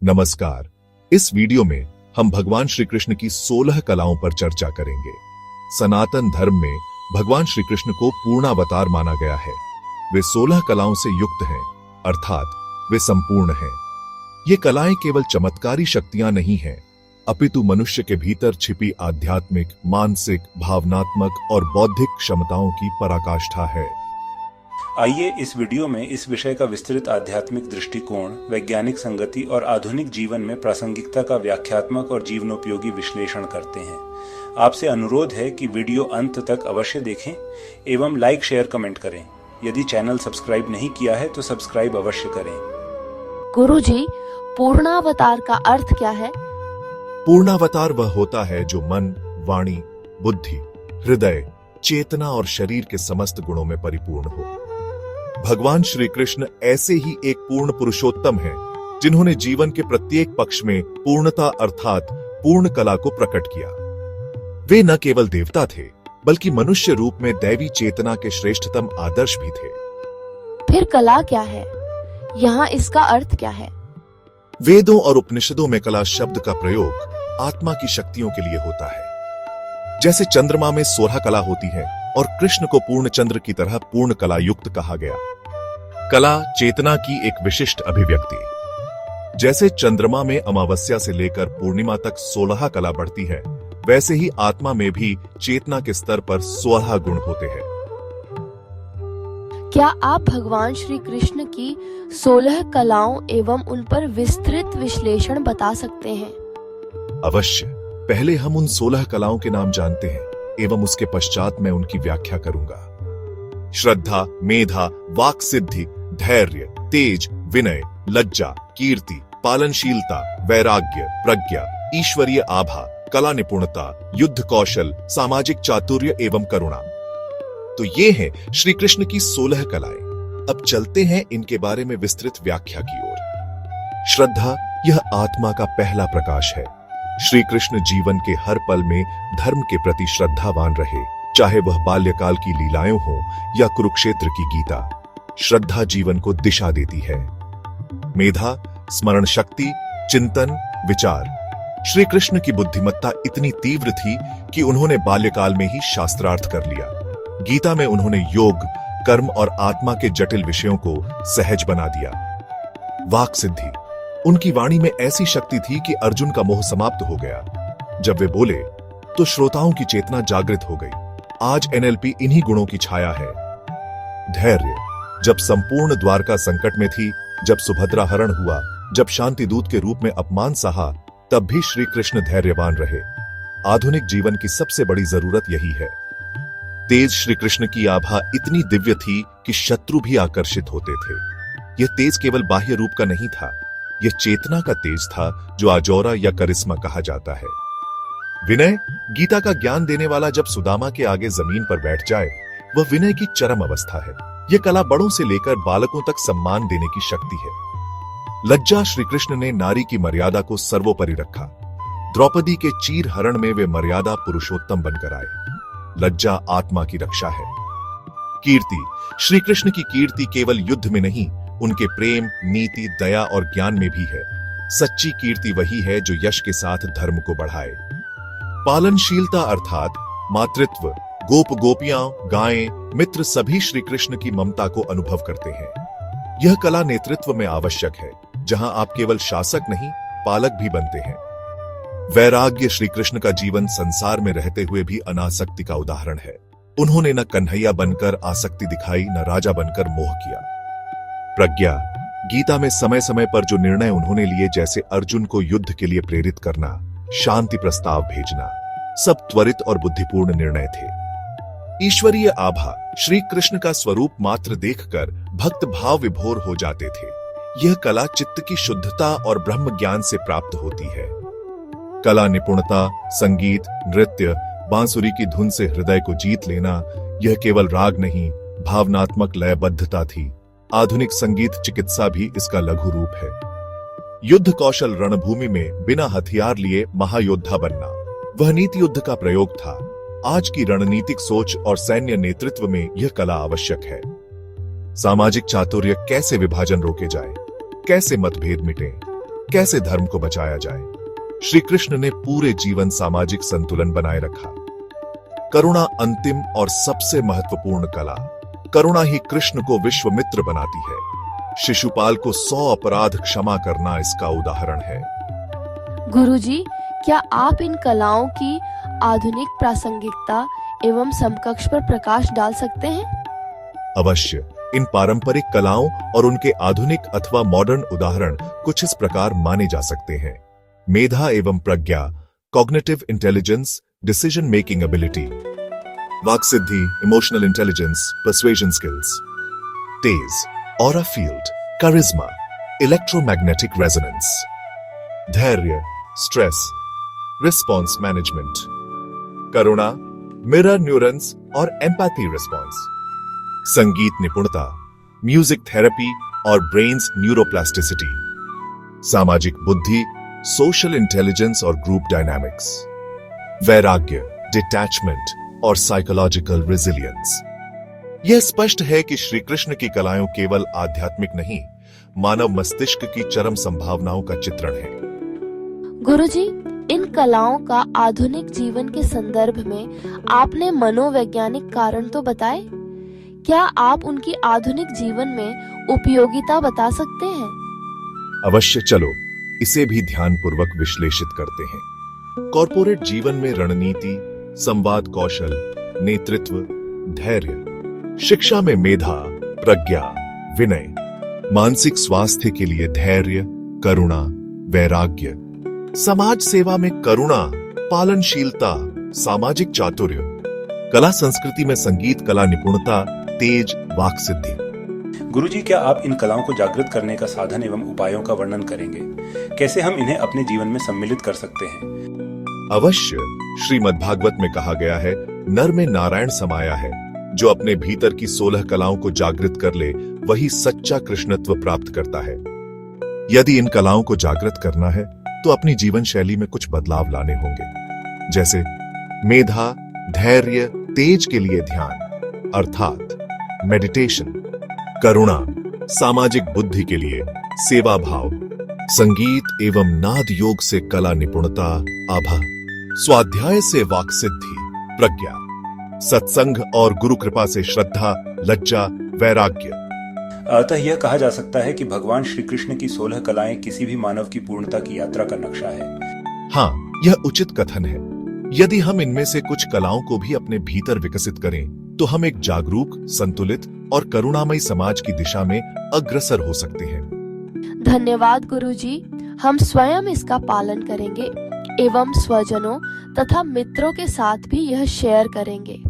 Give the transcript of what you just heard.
नमस्कार। इस वीडियो में हम भगवान श्री कृष्ण की 16 कलाओं पर चर्चा करेंगे। सनातन धर्म में भगवान श्री कृष्ण को पूर्णावतार माना गया है। वे 16 कलाओं से युक्त हैं, अर्थात वे संपूर्ण हैं। ये कलाएं केवल चमत्कारी शक्तियां नहीं हैं, अपितु मनुष्य के भीतर छिपी आध्यात्मिक, मानसिक, भावनात्मक और बौद्धिक क्षमताओं की पराकाष्ठा है। आइए इस वीडियो में इस विषय का विस्तृत आध्यात्मिक दृष्टिकोण, वैज्ञानिक संगति और आधुनिक जीवन में प्रासंगिकता का व्याख्यात्मक और जीवनोपयोगी विश्लेषण करते हैं। आपसे अनुरोध है कि वीडियो अंत तक अवश्य देखें एवं लाइक, शेयर, कमेंट करें। यदि चैनल सब्सक्राइब नहीं किया है तो सब्सक्राइब अवश्य करें। गुरुजी, पूर्णावतार का अर्थ क्या है? पूर्णावतार वह होता है जो मन, वाणी, बुद्धि, हृदय, चेतना और शरीर के समस्त गुणों में परिपूर्ण हो। भगवान श्री कृष्ण ऐसे ही एक पूर्ण पुरुषोत्तम हैं, जिन्होंने जीवन के प्रत्येक पक्ष में पूर्णता अर्थात पूर्ण कला को प्रकट किया। वे न केवल देवता थे, बल्कि मनुष्य रूप में दैवी चेतना के श्रेष्ठतम आदर्श भी थे। फिर कला क्या है? यहाँ इसका अर्थ क्या है? वेदों और उपनिषदों में कला शब्द का प्रयोग आत्मा की शक्तियों के लिए होता है। जैसे चंद्रमा में 16 कला होती है और कृष्ण को पूर्ण चंद्र की तरह पूर्ण कला युक्त कहा गया। कला चेतना की एक विशिष्ट अभिव्यक्ति। जैसे चंद्रमा में अमावस्या से लेकर पूर्णिमा तक 16 कला बढ़ती है, वैसे ही आत्मा में भी चेतना के स्तर पर 16 गुण होते हैं। क्या आप भगवान श्री कृष्ण की 16 कलाओं एवं उन पर विस्तृत विश्लेषण बता सकते हैं? अवश्य। पहले हम उन 16 कलाओं के नाम जानते हैं एवं उसके पश्चात मैं उनकी व्याख्या करूंगा। श्रद्धा, मेधा, वाक सिद्धि, धैर्य, तेज, विनय, लज्जा, कीर्ति, पालनशीलता, वैराग्य, प्रज्ञा, ईश्वरीय आभा, कला निपुणता, युद्ध कौशल, सामाजिक चातुर्य एवं करुणा। तो ये हैं श्री कृष्ण की 16 कलाएं। अब चलते हैं इनके बारे में विस्तृत व्याख्या की ओर। श्रद्धा, यह आत्मा का पहला प्रकाश है। श्री कृष्ण जीवन के हर पल में धर्म के प्रति श्रद्धावान रहे, चाहे वह बाल्यकाल की लीलाएं हो या कुरुक्षेत्र की गीता। श्रद्धा जीवन को दिशा देती है। मेधा, स्मरण शक्ति, चिंतन, विचार। श्री कृष्ण की बुद्धिमत्ता इतनी तीव्र थी कि उन्होंने बाल्यकाल में ही शास्त्रार्थ कर लिया। गीता में उन्होंने योग, कर्म और आत्मा के जटिल विषयों को सहज बना दिया। वाक सिद्धि, उनकी वाणी में ऐसी शक्ति थी कि अर्जुन का मोह समाप्त हो गया। जब वे बोले तो श्रोताओं की चेतना जागृत हो गई। आज एनएलपी इन्हीं गुणों की छाया है। धैर्य, जब संपूर्ण द्वारका संकट में थी, जब सुभद्रा हरण हुआ, जब शांति दूत के रूप में अपमान सहा, तब भी श्री कृष्ण धैर्यवान रहे। आधुनिक जीवन की सबसे बड़ी जरूरत यही है। तेज, श्री कृष्ण की आभा इतनी दिव्य थी कि शत्रु भी आकर्षित होते थे। यह तेज केवल बाह्य रूप का नहीं था, यह चेतना का तेज था, जो आजौरा या करिश्मा कहा जाता है। विनय, गीता का ज्ञान देने वाला जब सुदामा के आगे जमीन पर बैठ जाए, वह विनय की चरम अवस्था है। यह कला बड़ों से लेकर बालकों तक सम्मान देने की शक्ति है। लज्जा, श्री कृष्ण ने नारी की मर्यादा को सर्वोपरि रखा। द्रौपदी के चीर हरण में वे मर्यादा पुरुषोत्तम बनकर आए। लज्जा आत्मा की रक्षा है। कीर्ति, श्री कृष्ण की कीर्ति केवल युद्ध में नहीं, उनके प्रेम, नीति, दया और ज्ञान में भी है। सच्ची कीर्ति वही है जो यश के साथ धर्म को बढ़ाए। पालनशीलता अर्थात मातृत्व, गोप गोपियां, गायें, मित्र सभी श्री कृष्ण की ममता को अनुभव करते हैं। यह कला नेतृत्व में आवश्यक है, जहां आप केवल शासक नहीं, पालक भी बनते हैं। वैराग्य, श्री कृष्ण का जीवन संसार में रहते हुए भी अनासक्ति का उदाहरण है। उन्होंने न कन्हैया बनकर आसक्ति दिखाई, न राजा बनकर मोह किया। प्रज्ञा, गीता में समय समय पर जो निर्णय उन्होंने लिए, जैसे अर्जुन को युद्ध के लिए प्रेरित करना, शांति प्रस्ताव भेजना, सब त्वरित और बुद्धिपूर्ण निर्णय थे। ईश्वरीय आभा, श्री कृष्ण का स्वरूप मात्र देखकर भक्त भाव विभोर हो जाते थे। यह कला चित्त की शुद्धता और ब्रह्म ज्ञान से प्राप्त होती है। कला निपुणता, संगीत, नृत्य, बांसुरी की धुन से हृदय को जीत लेना, यह केवल राग नहीं, भावनात्मक लयबद्धता थी। आधुनिक संगीत चिकित्सा भी इसका लघु रूप है। युद्ध कौशल, रणभूमि में बिना हथियार लिए महायोद्धा बनना, वह नीति युद्ध का प्रयोग था। आज की रणनीतिक सोच और सैन्य नेतृत्व में यह कला आवश्यक है। सामाजिक चातुर्य, कैसे विभाजन रोके जाए, कैसे मतभेद मिटे, कैसे धर्म को बचाया जाए। श्री कृष्ण ने पूरे जीवन सामाजिक संतुलन बनाए रखा। करुणा अंतिम और सबसे महत्वपूर्ण कला। करुणा ही कृष्ण को विश्वमित्र बनाती है। शिशुपाल को 100 अपराध क्षमा करना इसका उदाहरण है। गुरुजी, क्या आप इन कलाओं की आधुनिक प्रासंगिकता एवं समकक्ष पर प्रकाश डाल सकते हैं? अवश्य। इन पारंपरिक कलाओं और उनके आधुनिक अथवा मॉडर्न उदाहरण कुछ इस प्रकार माने जा सकते हैं। मेधा एवं प्रज्ञा, cognitive intelligence, decision making ability. वाक्सिद्धि, इमोशनल इंटेलिजेंस, पर्सुएजन स्किल्स। तेज, aura field, charisma, electromagnetic resonance. धैर्य, स्ट्रेस, रिस्पॉन्स मैनेजमेंट। करुणा, मिरर न्यूरॉन्स और एम्पैथी रिस्पॉन्स। संगीत निपुणता, म्यूजिक थेरेपी और ब्रेन्स न्यूरोप्लास्टिसिटी। सामाजिक बुद्धि, सोशल इंटेलिजेंस और ग्रुप डायनामिक्स। वैराग्य, डिटैचमेंट और साइकोलॉजिकल रेजिलियंस। यह स्पष्ट है कि श्री कृष्ण की कलाएं केवल आध्यात्मिक नहीं, मानव मस्तिष्क की चरम संभावनाओं का चित्रण है। गुरुजी, इन कलाओं का आधुनिक जीवन के संदर्भ में आपने मनोवैज्ञानिक कारण तो बताए, क्या आप उनकी आधुनिक जीवन में उपयोगिता बता सकते हैं? अवश्य, चलो इसे भी ध्यानपूर्वक विश्लेषित करते हैं। कॉर्पोरेट जीवन में रणनीति, संवाद कौशल, नेतृत्व, धैर्य। शिक्षा में मेधा, प्रज्ञा, विनय। मानसिक स्वास्थ्य के लिए धैर्य, करुणा, वैराग्य। समाज सेवा में करुणा, पालनशीलता, सामाजिक चातुर्य। कला संस्कृति में संगीत कला निपुणता, तेज, वाक्सिद्धि। गुरुजी, क्या आप इन कलाओं को जागृत करने का साधन एवं उपायों का वर्णन करेंगे? कैसे हम इन्हें अपने जीवन में सम्मिलित कर सकते हैं? अवश्य। श्रीमद्भागवत में कहा गया है, नर में नारायण समाया है। जो अपने भीतर की 16 कलाओं को जागृत कर ले, वही सच्चा कृष्णत्व प्राप्त करता है। यदि इन कलाओं को जागृत करना है तो अपनी जीवन शैली में कुछ बदलाव लाने होंगे, जैसे मेधा, धैर्य, तेज के लिए ध्यान अर्थात मेडिटेशन। करुणा, सामाजिक बुद्धि के लिए सेवा भाव। संगीत एवं नाद योग से कला निपुणता, आभा। स्वाध्याय से वाक्सिद्धि, प्रज्ञा। सत्संग और गुरु कृपा से श्रद्धा, लज्जा, वैराग्य। अतः यह कहा जा सकता है कि भगवान श्री कृष्ण की 16 कलाएं किसी भी मानव की पूर्णता की यात्रा का नक्शा है। हाँ, यह उचित कथन है। यदि हम इनमें से कुछ कलाओं को भी अपने भीतर विकसित करें तो हम एक जागरूक, संतुलित और करुणामयी समाज की दिशा में अग्रसर हो सकते हैं। धन्यवाद गुरुजी, हम स्वयं इसका पालन करेंगे एवं स्वजनों तथा मित्रों के साथ भी यह शेयर करेंगे।